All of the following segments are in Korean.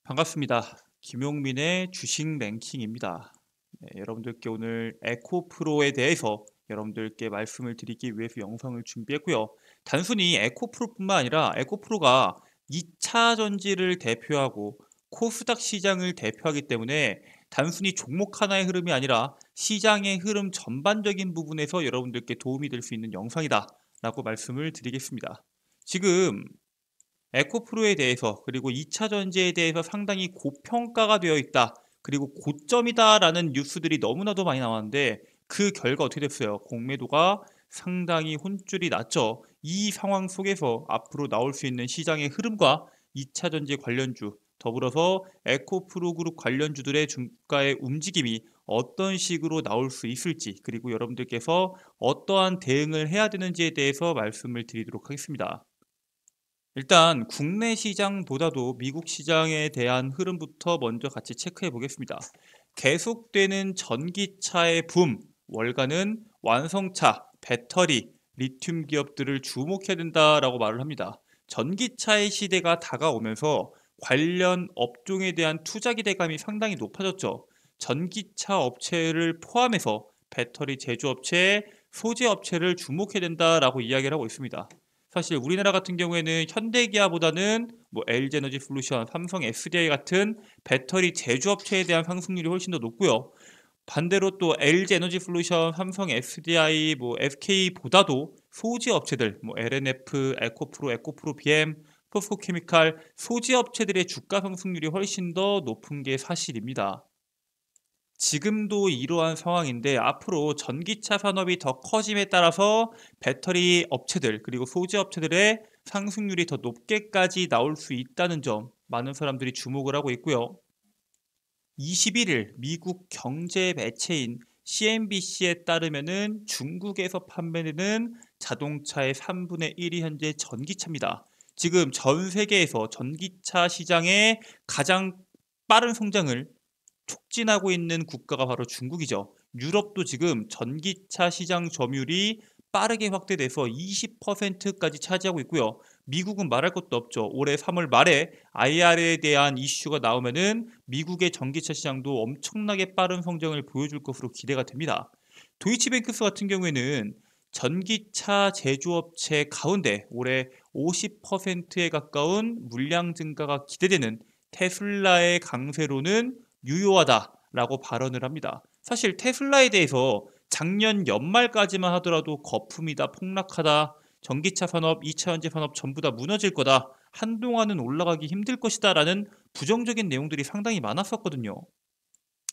반갑습니다. 김용민의 주식 랭킹입니다. 네, 여러분들께 오늘 에코프로에 대해서 여러분들께 말씀을 드리기 위해서 영상을 준비했고요. 단순히 에코프로뿐만 아니라 에코프로가 2차 전지를 대표하고 코스닥 시장을 대표하기 때문에 단순히 종목 하나의 흐름이 아니라 시장의 흐름 전반적인 부분에서 여러분들께 도움이 될 수 있는 영상이다 라고 말씀을 드리겠습니다. 지금 에코프로에 대해서 그리고 2차 전지에 대해서 상당히 고평가가 되어 있다. 그리고 고점이다라는 뉴스들이 너무나도 많이 나왔는데 그 결과 어떻게 됐어요? 공매도가 상당히 혼줄이 났죠. 이 상황 속에서 앞으로 나올 수 있는 시장의 흐름과 2차 전지 관련주 더불어서 에코프로 그룹 관련주들의 주가의 움직임이 어떤 식으로 나올 수 있을지 그리고 여러분들께서 어떠한 대응을 해야 되는지에 대해서 말씀을 드리도록 하겠습니다. 일단 국내 시장보다도 미국 시장에 대한 흐름부터 먼저 같이 체크해 보겠습니다. 계속되는 전기차의 붐, 월가는 완성차, 배터리, 리튬 기업들을 주목해야 된다라고 말을 합니다. 전기차의 시대가 다가오면서 관련 업종에 대한 투자 기대감이 상당히 높아졌죠. 전기차 업체를 포함해서 배터리 제조업체, 소재 업체를 주목해야 된다라고 이야기를 하고 있습니다. 사실 우리나라 같은 경우에는 현대기아보다는 뭐 LG에너지 솔루션, 삼성 SDI 같은 배터리 제조업체에 대한 상승률이 훨씬 더 높고요. 반대로 또 LG에너지 솔루션, 삼성 SDI, 뭐 SK보다도 소재 업체들, 뭐 LNF, 에코프로 BM, 포스코케미칼 소재 업체들의 주가 상승률이 훨씬 더 높은 게 사실입니다. 지금도 이러한 상황인데 앞으로 전기차 산업이 더 커짐에 따라서 배터리 업체들 그리고 소재 업체들의 상승률이 더 높게까지 나올 수 있다는 점 많은 사람들이 주목을 하고 있고요. 21일 미국 경제 매체인 CNBC에 따르면은 중국에서 판매되는 자동차의 3분의 1이 현재 전기차입니다. 지금 전 세계에서 전기차 시장의 가장 빠른 성장을 촉진하고 있는 국가가 바로 중국이죠. 유럽도 지금 전기차 시장 점유율이 빠르게 확대돼서 20%까지 차지하고 있고요. 미국은 말할 것도 없죠. 올해 3월 말에 IR에 대한 이슈가 나오면은 미국의 전기차 시장도 엄청나게 빠른 성장을 보여줄 것으로 기대가 됩니다. 도이치뱅크스 같은 경우에는 전기차 제조업체 가운데 올해 50%에 가까운 물량 증가가 기대되는 테슬라의 강세로는 유효하다라고 발언을 합니다. 사실 테슬라에 대해서 작년 연말까지만 하더라도 거품이다, 폭락하다, 전기차 산업, 2차 전지 산업 전부 다 무너질 거다, 한동안은 올라가기 힘들 것이다라는 부정적인 내용들이 상당히 많았었거든요.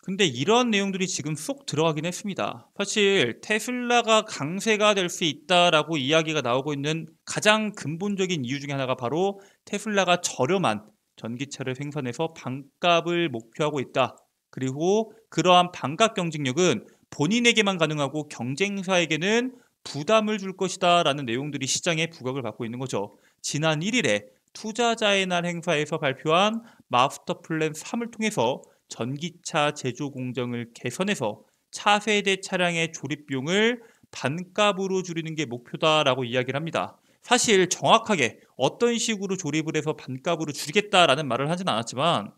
근데 이런 내용들이 지금 쏙 들어가긴 했습니다. 사실 테슬라가 강세가 될 수 있다라고 이야기가 나오고 있는 가장 근본적인 이유 중에 하나가 바로 테슬라가 저렴한 전기차를 생산해서 반값을 목표하고 있다. 그리고 그러한 반값 경쟁력은 본인에게만 가능하고 경쟁사에게는 부담을 줄 것이다라는 내용들이 시장에 부각을 받고 있는 거죠. 지난 1일에 투자자의 날 행사에서 발표한 마스터 플랜 3을 통해서 전기차 제조 공정을 개선해서 차세대 차량의 조립 비용을 반값으로 줄이는 게 목표다라고 이야기를 합니다. 사실 정확하게 어떤 식으로 조립을 해서 반값으로 줄이겠다라는 말을 하진 않았지만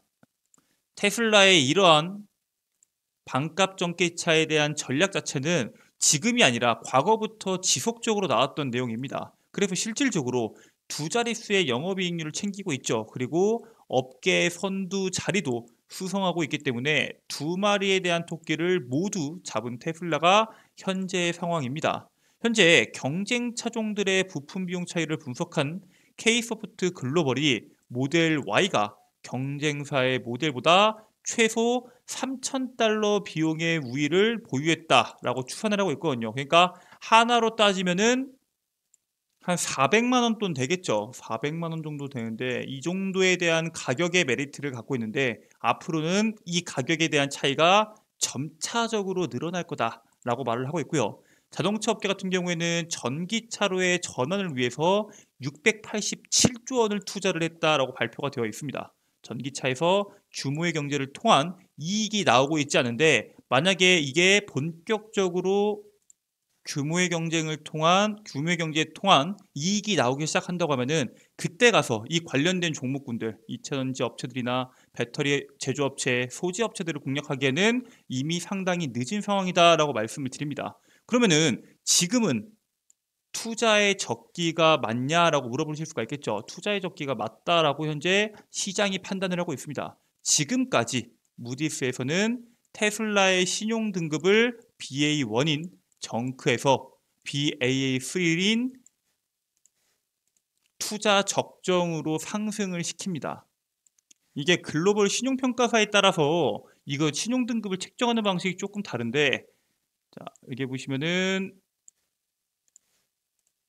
테슬라의 이러한 반값 전기차에 대한 전략 자체는 지금이 아니라 과거부터 지속적으로 나왔던 내용입니다. 그래서 실질적으로 두 자릿수의 영업이익률을 챙기고 있죠. 그리고 업계의 선두 자리도 수성하고 있기 때문에 두 마리에 대한 토끼를 모두 잡은 테슬라가 현재의 상황입니다. 현재 경쟁 차종들의 부품 비용 차이를 분석한 K소프트 글로벌이 모델 Y가 경쟁사의 모델보다 최소 3,000달러 비용의 우위를 보유했다라고 추산을 하고 있거든요. 그러니까 하나로 따지면은 한 400만 원 돈 되겠죠. 400만 원 정도 되는데 이 정도에 대한 가격의 메리트를 갖고 있는데 앞으로는 이 가격에 대한 차이가 점차적으로 늘어날 거다라고 말을 하고 있고요. 자동차 업계 같은 경우에는 전기차로의 전환을 위해서 687조 원을 투자를 했다라고 발표가 되어 있습니다. 전기차에서 규모의 경제를 통한 이익이 나오고 있지 않은데 만약에 이게 본격적으로 규모의 경쟁을 통한 규모의 경제에 통한 이익이 나오기 시작한다고 하면은 그때 가서 이 관련된 종목군들, 2차전지 업체들이나 배터리 제조업체, 소지 업체들을 공략하기에는 이미 상당히 늦은 상황이다라고 말씀을 드립니다. 그러면은 지금은 투자의 적기가 맞냐라고 물어보실 수가 있겠죠. 투자의 적기가 맞다라고 현재 시장이 판단을 하고 있습니다. 지금까지 무디스에서는 테슬라의 신용 등급을 BA1인 정크에서 BAA3인 투자 적정으로 상승을 시킵니다. 이게 글로벌 신용평가사에 따라서 이거 신용 등급을 책정하는 방식이 조금 다른데, 자, 여기 보시면은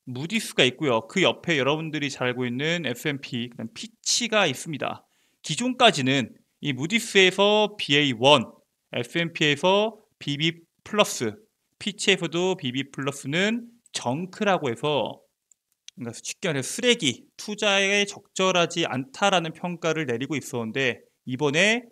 무디스가 있고요. 그 옆에 여러분들이 잘 알고 있는 S&P, 그다음 피치가 있습니다. 기존까지는 이 무디스에서 BA1, S&P에서 BB 플러스, 피치에서도 BB 플러스는 정크라고 해서, 그러니까 쉽게 말해서 쓰레기, 투자에 적절하지 않다라는 평가를 내리고 있었는데, 이번에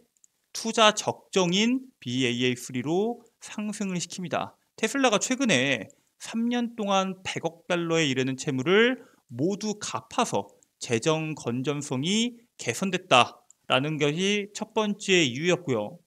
투자 적정인 BAA3로 상승을 시킵니다. 테슬라가 최근에 3년 동안 100억 달러에 이르는 채무를 모두 갚아서 재정 건전성이 개선됐다라는 것이 첫 번째 이유였고요.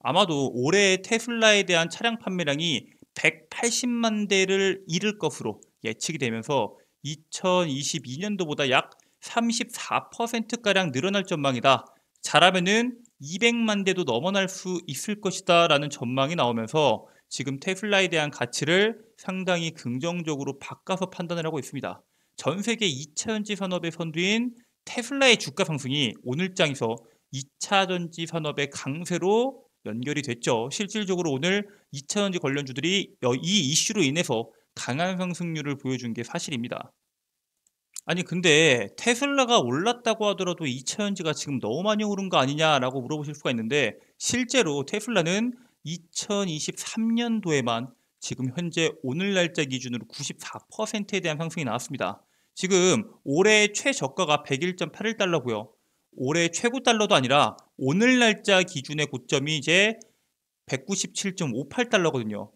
아마도 올해 테슬라에 대한 차량 판매량이 180만 대를 이룰 것으로 예측이 되면서 2022년도보다 약 34%가량 늘어날 전망이다. 잘하면은 200만 대도 넘어날 수 있을 것이다 라는 전망이 나오면서 지금 테슬라에 대한 가치를 상당히 긍정적으로 바꿔서 판단을 하고 있습니다. 전 세계 2차 전지 산업의 선두인 테슬라의 주가 상승이 오늘장에서 2차 전지 산업의 강세로 연결이 됐죠. 실질적으로 오늘 2차 전지 관련주들이 이 이슈로 인해서 강한 상승률을 보여준 게 사실입니다. 아니 근데 테슬라가 올랐다고 하더라도 2차 전지가 지금 너무 많이 오른 거 아니냐라고 물어보실 수가 있는데, 실제로 테슬라는 2023년도에만 지금 현재 오늘 날짜 기준으로 94%에 대한 상승이 나왔습니다. 지금 올해 최저가가 101.81달러고요. 올해 최고 달러도 아니라 오늘 날짜 기준의 고점이 이제 197.58달러거든요.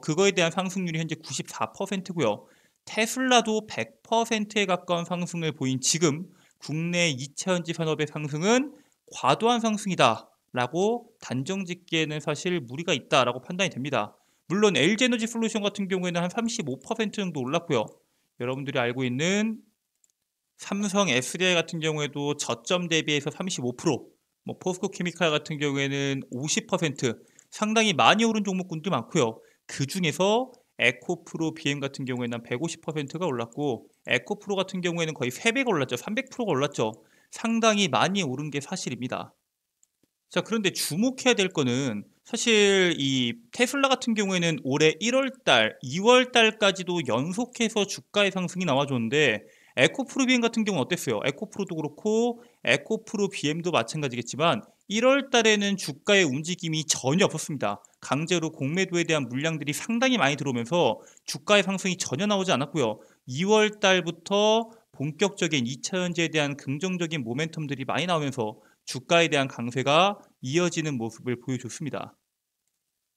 그거에 대한 상승률이 현재 94%고요. 테슬라도 100%에 가까운 상승을 보인 지금 국내 2차전지 산업의 상승은 과도한 상승이다 라고 단정 짓기에는 사실 무리가 있다라고 판단이 됩니다. 물론 LG에너지 솔루션 같은 경우에는 한 35% 정도 올랐고요. 여러분들이 알고 있는 삼성 SDI 같은 경우에도 저점 대비해서 35%, 뭐 포스코 케미칼 같은 경우에는 50% 상당히 많이 오른 종목군도 많고요. 그 중에서 에코프로 BM 같은 경우에는 150%가 올랐고, 에코프로 같은 경우에는 거의 3배가 올랐죠. 300%가 올랐죠. 상당히 많이 오른 게 사실입니다. 자, 그런데 주목해야 될 거는 사실 이 테슬라 같은 경우에는 올해 1월 달, 2월 달까지도 연속해서 주가의 상승이 나와줬는데, 에코프로 BM 같은 경우는 어땠어요? 에코프로도 그렇고 에코프로 BM도 마찬가지겠지만 1월 달에는 주가의 움직임이 전혀 없었습니다. 강제로 공매도에 대한 물량들이 상당히 많이 들어오면서 주가의 상승이 전혀 나오지 않았고요. 2월 달부터 본격적인 2차 전지에 대한 긍정적인 모멘텀들이 많이 나오면서 주가에 대한 강세가 이어지는 모습을 보여줬습니다.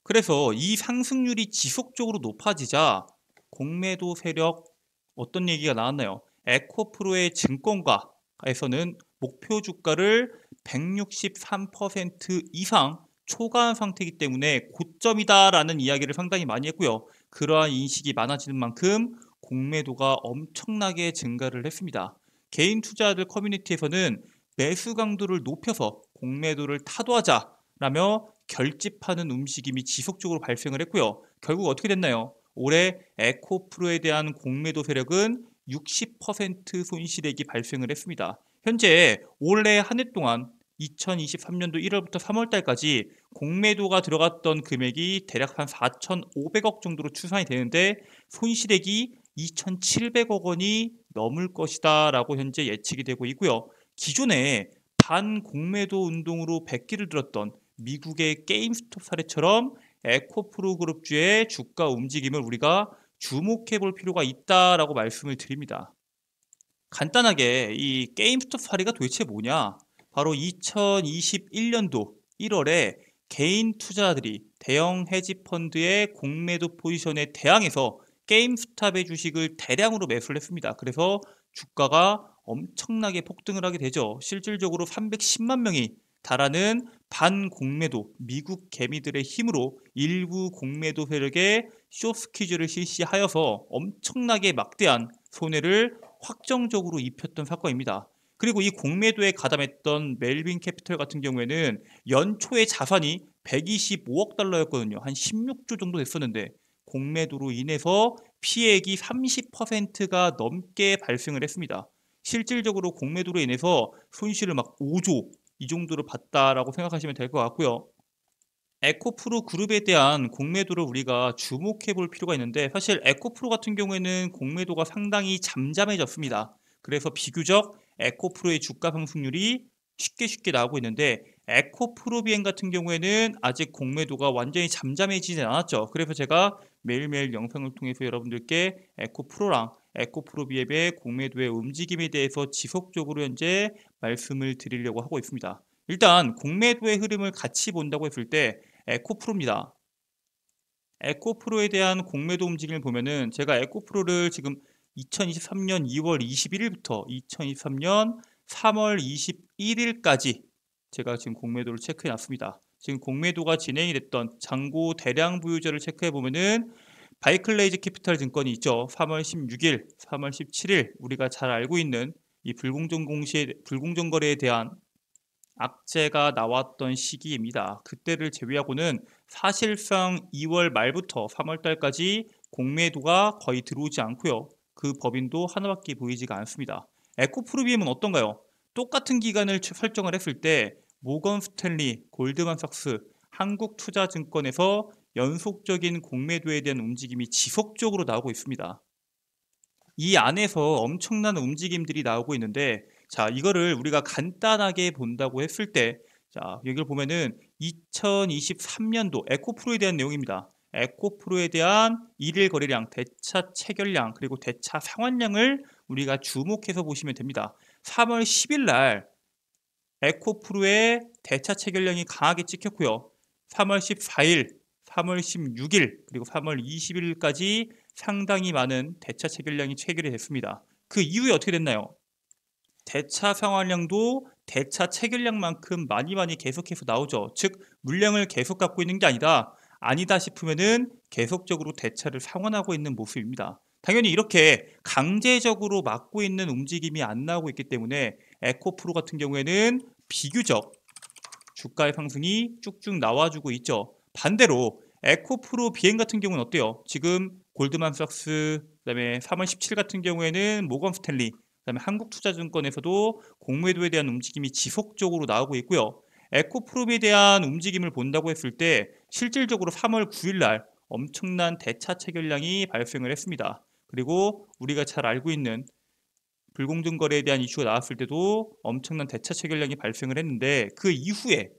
그래서 이 상승률이 지속적으로 높아지자 공매도 세력, 어떤 얘기가 나왔나요? 에코프로의 증권가에서는 목표 주가를 163% 이상 초과한 상태이기 때문에 고점이다라는 이야기를 상당히 많이 했고요. 그러한 인식이 많아지는 만큼 공매도가 엄청나게 증가를 했습니다. 개인 투자자들 커뮤니티에서는 매수 강도를 높여서 공매도를 타도하자라며 결집하는 움직임이 지속적으로 발생을 했고요. 결국 어떻게 됐나요? 올해 에코프로에 대한 공매도 세력은 60% 손실액이 발생을 했습니다. 현재 올해 한 해 동안 2023년도 1월부터 3월달까지 공매도가 들어갔던 금액이 대략 한 4,500억 정도로 추산이 되는데, 손실액이 2,700억 원이 넘을 것이다 라고 현재 예측이 되고 있고요. 기존에 반공매도 운동으로 백기를 들었던 미국의 게임스톱 사례처럼 에코프로 그룹주의 주가 움직임을 우리가 주목해 볼 필요가 있다라고 말씀을 드립니다. 간단하게 이 게임스톱 사례가 도대체 뭐냐? 바로 2021년도 1월에 개인 투자자들이 대형 헤지펀드의 공매도 포지션에 대항해서 게임스탑의 주식을 대량으로 매수를 했습니다. 그래서 주가가 엄청나게 폭등을 하게 되죠. 실질적으로 310만 명이 달하는 반공매도 미국 개미들의 힘으로 일부 공매도 세력에 숏스퀴즈를 실시하여서 엄청나게 막대한 손해를 확정적으로 입혔던 사건입니다. 그리고 이 공매도에 가담했던 멜빈 캐피털 같은 경우에는 연초의 자산이 125억 달러였거든요. 한 16조 정도 됐었는데 공매도로 인해서 피해액이 30%가 넘게 발생을 했습니다. 실질적으로 공매도로 인해서 손실을 막 5조 이 정도로 봤다라고 생각하시면 될 것 같고요. 에코프로 그룹에 대한 공매도를 우리가 주목해 볼 필요가 있는데 사실 에코프로 같은 경우에는 공매도가 상당히 잠잠해졌습니다. 그래서 비교적 에코프로의 주가 상승률이 쉽게 나오고 있는데 에코프로비엔 같은 경우에는 아직 공매도가 완전히 잠잠해지지 않았죠. 그래서 제가 매일매일 영상을 통해서 여러분들께 에코프로랑 에코프로비엔의 공매도의 움직임에 대해서 지속적으로 현재 말씀을 드리려고 하고 있습니다. 일단 공매도의 흐름을 같이 본다고 했을 때 에코프로입니다. 에코프로에 대한 공매도 움직임을 보면은 제가 에코프로를 지금 2023년 2월 21일부터 2023년 3월 21일까지 제가 지금 공매도를 체크해 놨습니다. 지금 공매도가 진행이 됐던 잔고 대량 보유자를 체크해 보면은 바이클레이즈 캐피탈 증권이 있죠. 3월 16일, 3월 17일 우리가 잘 알고 있는 이 불공정 거래에 대한 악재가 나왔던 시기입니다. 그때를 제외하고는 사실상 2월 말부터 3월 달까지 공매도가 거의 들어오지 않고요. 그 법인도 하나밖에 보이지가 않습니다. 에코프로비엠은 어떤가요? 똑같은 기간을 설정을 했을 때 모건 스탠리, 골드만삭스, 한국투자증권에서 연속적인 공매도에 대한 움직임이 지속적으로 나오고 있습니다. 이 안에서 엄청난 움직임들이 나오고 있는데 자 이거를 우리가 간단하게 본다고 했을 때 자 여기를 보면은 2023년도 에코프로에 대한 내용입니다. 에코프로에 대한 일일 거래량, 대차 체결량 그리고 대차 상환량을 우리가 주목해서 보시면 됩니다. 3월 10일 날 에코프로의 대차 체결량이 강하게 찍혔고요. 3월 14일, 3월 16일 그리고 3월 20일까지 상당히 많은 대차 체결량이 체결이 됐습니다. 그 이후에 어떻게 됐나요? 대차 상환량도 대차 체결량만큼 많이 계속해서 나오죠. 즉 물량을 계속 갖고 있는 게 아니다 싶으면은 계속적으로 대차를 상환하고 있는 모습입니다. 당연히 이렇게 강제적으로 막고 있는 움직임이 안 나오고 있기 때문에 에코프로 같은 경우에는 비교적 주가의 상승이 쭉쭉 나와주고 있죠. 반대로 에코프로 비행 같은 경우는 어때요? 지금 골드만삭스, 그다음에 3월 17일 같은 경우에는 모건 스탠리, 그다음에 한국투자증권에서도 공매도에 대한 움직임이 지속적으로 나오고 있고요. 에코프로에 대한 움직임을 본다고 했을 때 실질적으로 3월 9일 날 엄청난 대차 체결량이 발생을 했습니다. 그리고 우리가 잘 알고 있는 불공정 거래에 대한 이슈가 나왔을 때도 엄청난 대차 체결량이 발생을 했는데 그 이후에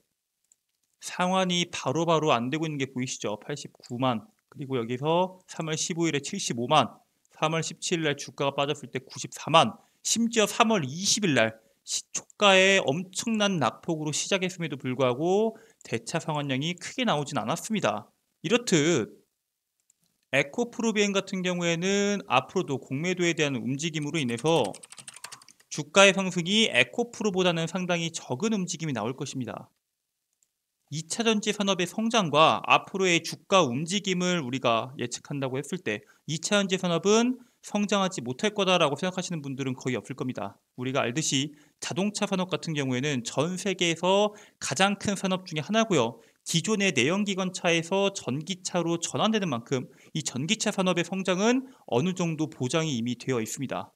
상환이 바로바로 안 되고 있는 게 보이시죠? 89만 그리고 여기서 3월 15일에 75만 3월 17일 날 주가가 빠졌을 때 94만 심지어 3월 20일 날 시초가에 엄청난 낙폭으로 시작했음에도 불구하고 대차 상환량이 크게 나오진 않았습니다. 이렇듯 에코프로비엔 같은 경우에는 앞으로도 공매도에 대한 움직임으로 인해서 주가의 상승이 에코프로보다는 상당히 적은 움직임이 나올 것입니다. 2차 전지 산업의 성장과 앞으로의 주가 움직임을 우리가 예측한다고 했을 때 2차 전지 산업은 성장하지 못할 거다라고 생각하시는 분들은 거의 없을 겁니다. 우리가 알듯이 자동차 산업 같은 경우에는 전 세계에서 가장 큰 산업 중에 하나고요. 기존의 내연기관차에서 전기차로 전환되는 만큼 이 전기차 산업의 성장은 어느 정도 보장이 이미 되어 있습니다.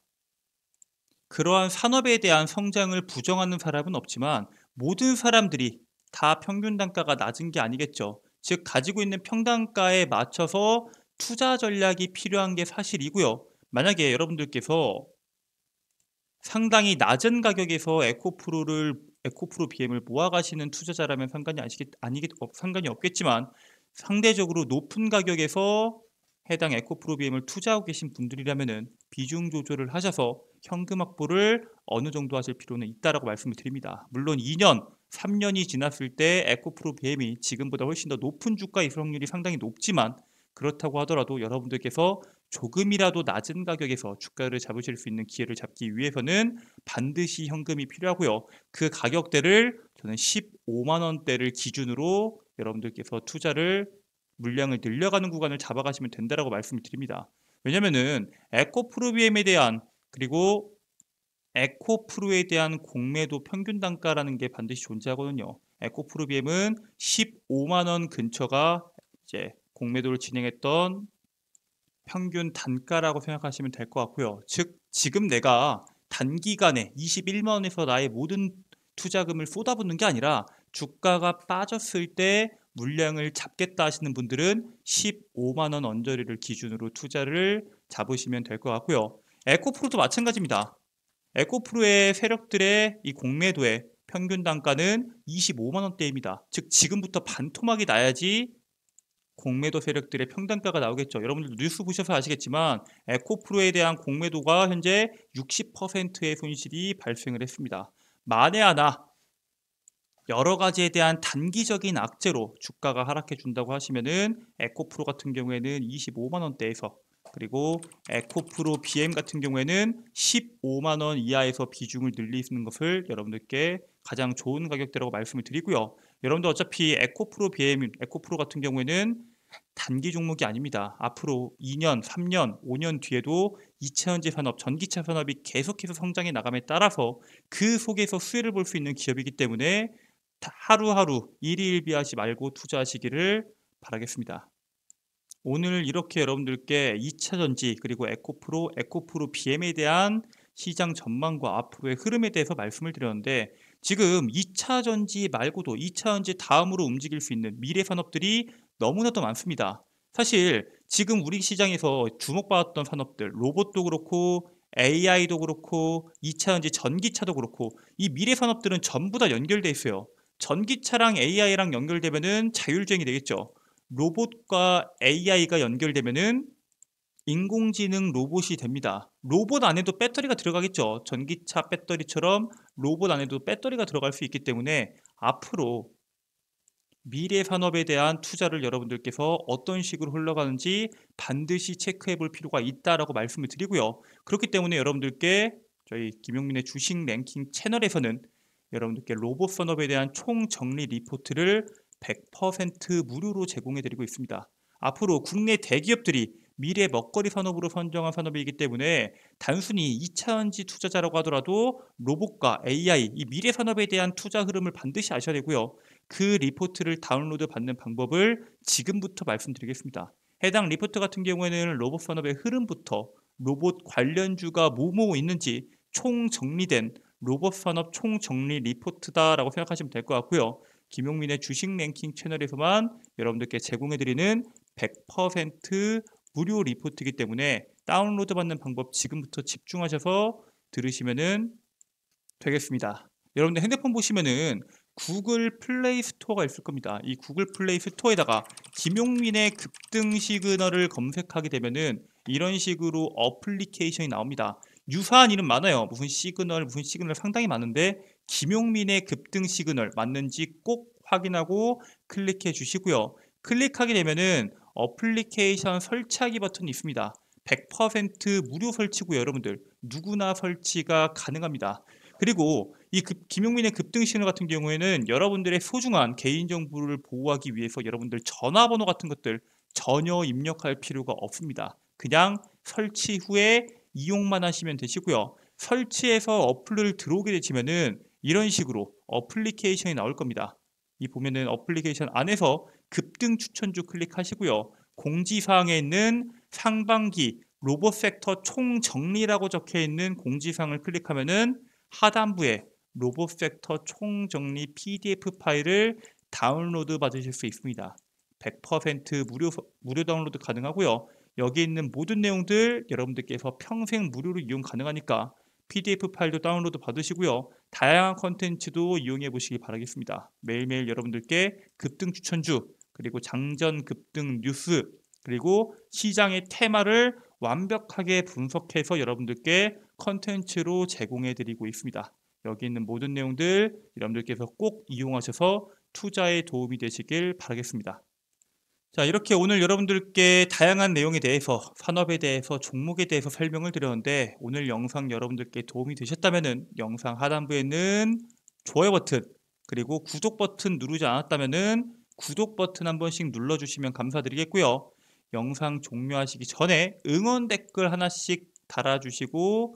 그러한 산업에 대한 성장을 부정하는 사람은 없지만 모든 사람들이 다 평균 단가가 낮은 게 아니겠죠. 즉 가지고 있는 평단가에 맞춰서 투자 전략이 필요한 게 사실이고요. 만약에 여러분들께서 상당히 낮은 가격에서 에코프로 BM을 모아가시는 투자자라면 상관이 없겠지만 상대적으로 높은 가격에서 해당 에코프로 BM을 투자하고 계신 분들이라면은 비중 조절을 하셔서 현금 확보를 어느 정도 하실 필요는 있다라고 말씀을 드립니다. 물론 2년, 3년이 지났을 때 에코프로 BM이 지금보다 훨씬 더 높은 주가 있을 확률이 상당히 높지만 그렇다고 하더라도 여러분들께서 조금이라도 낮은 가격에서 주가를 잡으실 수 있는 기회를 잡기 위해서는 반드시 현금이 필요하고요. 그 가격대를 저는 15만 원대를 기준으로 여러분들께서 투자를 물량을 늘려가는 구간을 잡아가시면 된다라고 말씀을 드립니다. 왜냐면은 에코프로 BM에 대한 그리고 에코프로에 대한 공매도 평균 단가라는 게 반드시 존재하거든요. 에코프로 BM은 15만 원 근처가 이제 공매도를 진행했던 평균 단가라고 생각하시면 될 것 같고요. 즉 지금 내가 단기간에 21만 원에서 나의 모든 투자금을 쏟아붓는 게 아니라 주가가 빠졌을 때 물량을 잡겠다 하시는 분들은 15만 원 언저리를 기준으로 투자를 잡으시면 될 것 같고요. 에코프로도 마찬가지입니다. 에코프로의 세력들의 이 공매도의 평균 단가는 25만 원대입니다. 즉 지금부터 반토막이 나야지 공매도 세력들의 평단가가 나오겠죠. 여러분들 뉴스 보셔서 아시겠지만 에코프로에 대한 공매도가 현재 60%의 손실이 발생을 했습니다. 만에 하나 여러 가지에 대한 단기적인 악재로 주가가 하락해 준다고 하시면은 에코프로 같은 경우에는 25만 원대에서 그리고 에코프로 BM 같은 경우에는 15만 원 이하에서 비중을 늘리는 것을 여러분들께 가장 좋은 가격대라고 말씀을 드리고요. 여러분들 어차피 에코프로 BM, 에코프로 같은 경우에는 단기 종목이 아닙니다. 앞으로 2년, 3년, 5년 뒤에도 2차전지 산업, 전기차 산업이 계속해서 성장해 나감에 따라서 그 속에서 수혜를 볼 수 있는 기업이기 때문에 하루하루 일희일비하지 말고 투자하시기를 바라겠습니다. 오늘 이렇게 여러분들께 2차전지 그리고 에코프로 BM에 대한 시장 전망과 앞으로의 흐름에 대해서 말씀을 드렸는데 지금 2차전지 말고도 2차전지 다음으로 움직일 수 있는 미래 산업들이 너무나도 많습니다. 사실 지금 우리 시장에서 주목받았던 산업들 로봇도 그렇고 AI도 그렇고 2차전지 전기차도 그렇고 이 미래 산업들은 전부 다 연결돼 있어요. 전기차랑 AI랑 연결되면은 자율주행이 되겠죠. 로봇과 AI가 연결되면은 인공지능 로봇이 됩니다. 로봇 안에도 배터리가 들어가겠죠. 전기차 배터리처럼 로봇 안에도 배터리가 들어갈 수 있기 때문에 앞으로 미래 산업에 대한 투자를 여러분들께서 어떤 식으로 흘러가는지 반드시 체크해 볼 필요가 있다라고 말씀을 드리고요. 그렇기 때문에 여러분들께 저희 김용민의 주식 랭킹 채널에서는 여러분들께 로봇 산업에 대한 총 정리 리포트를 100% 무료로 제공해 드리고 있습니다. 앞으로 국내 대기업들이 미래 먹거리 산업으로 선정한 산업이기 때문에 단순히 2차전지 투자자라고 하더라도 로봇과 AI, 이 미래 산업에 대한 투자 흐름을 반드시 아셔야 되고요. 그 리포트를 다운로드 받는 방법을 지금부터 말씀드리겠습니다. 해당 리포트 같은 경우에는 로봇 산업의 흐름부터 로봇 관련주가 뭐뭐 있는지 총 정리된 로봇 산업 총 정리 리포트다라고 생각하시면 될 것 같고요. 김용민의 주식 랭킹 채널에서만 여러분들께 제공해드리는 100% 무료 리포트이기 때문에 다운로드 받는 방법 지금부터 집중하셔서 들으시면 되겠습니다. 여러분들 핸드폰 보시면은 구글 플레이 스토어가 있을 겁니다. 이 구글 플레이 스토어에다가 김용민의 급등 시그널을 검색하게 되면은 이런 식으로 어플리케이션이 나옵니다. 유사한 이름 많아요. 무슨 시그널 상당히 많은데 김용민의 급등 시그널 맞는지 꼭 확인하고 클릭해 주시고요. 클릭하게 되면은 어플리케이션 설치하기 버튼이 있습니다. 100% 무료 설치고요. 여러분들 누구나 설치가 가능합니다. 그리고 이 김용민의 급등 시그널 같은 경우에는 여러분들의 소중한 개인정보를 보호하기 위해서 여러분들 전화번호 같은 것들 전혀 입력할 필요가 없습니다. 그냥 설치 후에 이용만 하시면 되시고요. 설치해서 어플을 들어오게 되시면은 이런 식으로 어플리케이션이 나올 겁니다. 이 보면은 어플리케이션 안에서 급등 추천주 클릭하시고요. 공지사항에 있는 상반기 로봇 섹터 총정리라고 적혀 있는 공지사항을 클릭하면은 하단부에 로봇 섹터 총정리 PDF 파일을 다운로드 받으실 수 있습니다. 100% 무료 다운로드 가능하고요. 여기 있는 모든 내용들 여러분들께서 평생 무료로 이용 가능하니까 PDF 파일도 다운로드 받으시고요. 다양한 컨텐츠도 이용해 보시기 바라겠습니다. 매일매일 여러분들께 급등 추천주 그리고 장전 급등 뉴스 그리고 시장의 테마를 완벽하게 분석해서 여러분들께 컨텐츠로 제공해 드리고 있습니다. 여기 있는 모든 내용들 여러분들께서 꼭 이용하셔서 투자에 도움이 되시길 바라겠습니다. 자, 이렇게 오늘 여러분들께 다양한 내용에 대해서, 산업에 대해서, 종목에 대해서 설명을 드렸는데, 오늘 영상 여러분들께 도움이 되셨다면은 영상 하단부에 있는 좋아요 버튼, 그리고 구독 버튼 누르지 않았다면은 구독 버튼 한 번씩 눌러주시면 감사드리겠고요. 영상 종료하시기 전에 응원 댓글 하나씩 달아주시고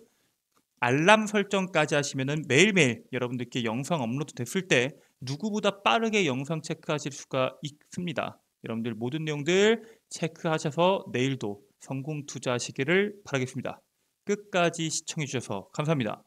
알람 설정까지 하시면은 매일매일 여러분들께 영상 업로드 됐을 때 누구보다 빠르게 영상 체크하실 수가 있습니다. 여러분들 모든 내용들 체크하셔서 내일도 성공 투자하시기를 바라겠습니다. 끝까지 시청해 주셔서 감사합니다.